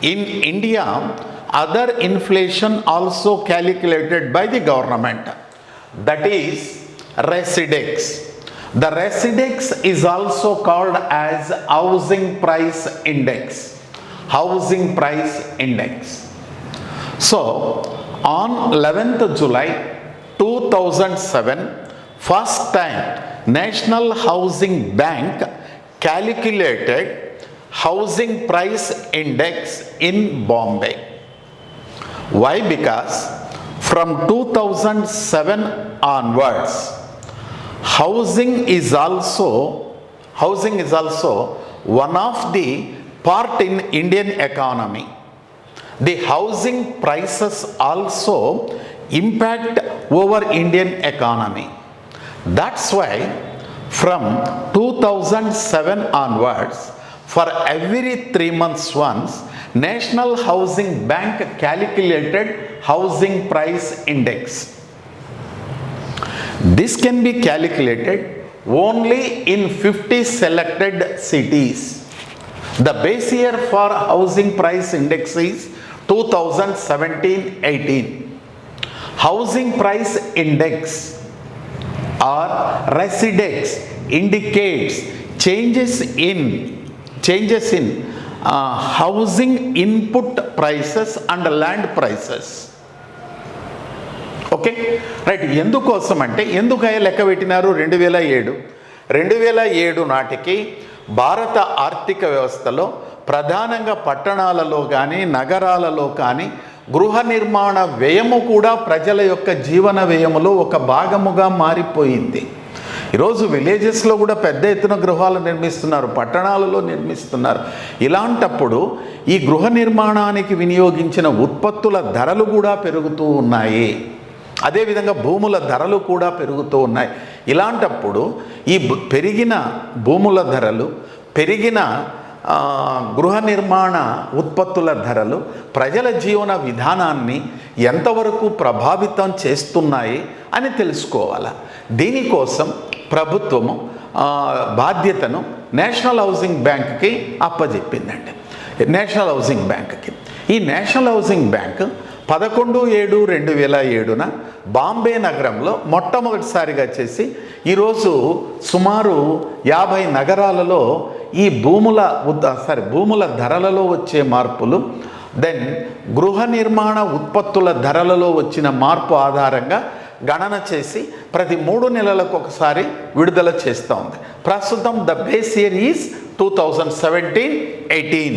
In India, other inflation also calculated by the government, that is Residex. The Residex is also called as Housing Price Index. Housing Price Index. So, on 11th July 2007, first time National Housing Bank calculated Housing Price Index in Bombay. Why? Because from 2007 onwards, housing is also one of the part in Indian economy. The housing prices also impact over Indian economy. That's why from 2007 onwards, for every 3 months once, National Housing Bank calculated Housing Price Index. This can be calculated only in 50 selected cities. The base year for Housing Price Index is 2017-18. Housing Price Index or Residex indicates changes in housing input prices and land prices. Okay right. ఎందుకోసం అంటే ఎందుకు లెక్క పెట్టినారు? 2007 నాటికి భారత ఆర్థిక వ్యవస్థలో ప్రధానంగా పట్టణాలలో కానీ నగరాలలో కానీ గృహ నిర్మాణ వ్యయము కూడా ప్రజల యొక్క జీవన వ్యయములో ఒక భాగముగా మారిపోయింది. ఈరోజు విలేజెస్లో కూడా పెద్ద ఎత్తున గృహాలు నిర్మిస్తున్నారు, పట్టణాలలో నిర్మిస్తున్నారు. ఇలాంటప్పుడు ఈ గృహ నిర్మాణానికి వినియోగించిన ఉత్పత్తుల ధరలు కూడా పెరుగుతూ ఉన్నాయి. అదేవిధంగా భూముల ధరలు కూడా పెరుగుతూ ఉన్నాయి. ఇలాంటప్పుడు ఈ పెరిగిన భూముల ధరలు, పెరిగిన గృహ నిర్మాణ ఉత్పత్తుల ధరలు ప్రజల జీవన విధానాన్ని ఎంతవరకు ప్రభావితం చేస్తున్నాయి అని తెలుసుకోవాలి. దీనికోసం ప్రభుత్వము బాధ్యతను నేషనల్ హౌసింగ్ బ్యాంక్కి అప్పజెప్పిందండి. నేషనల్ హౌసింగ్ బ్యాంక్కి ఈ నేషనల్ హౌసింగ్ బ్యాంక్ 11/7/2007 బాంబే నగరంలో మొట్టమొదటిసారిగా చేసి ఈరోజు సుమారు 50 నగరాలలో ఈ భూముల ధరలలో వచ్చే మార్పులు, దెన్ గృహ నిర్మాణ ఉత్పత్తుల ధరలలో వచ్చిన మార్పు ఆధారంగా గణన చేసి ప్రతి 3 నెలలకు ఒకసారి విడుదల చేస్తూ ఉంది. ప్రస్తుతం ద బేస్ ఇయర్ ఈజ్ 2017-18.